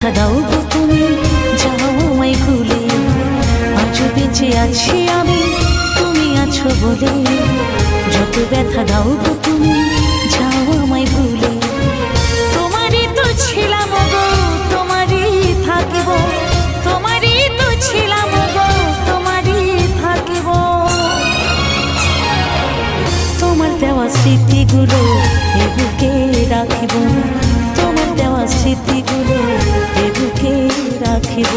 দাও গো তুমি, যাও আমায় ভুলে, আজও বেঁচে আছি আমি তুমি আছো বলে। যত ব্যথা দাও গো তুমি, যাও আমায় ভুলে, তোমারই তো ছিলাম গো, তোমারই থাকিব, তোমারই তো ছিলাম গো, তোমারই থাকিব। তোমার দেওয়া স্মৃতিগুলো এ বুকে রাখিব, তোমার দেওয়া স্মৃতিগুলো এ বুকে রাখিব।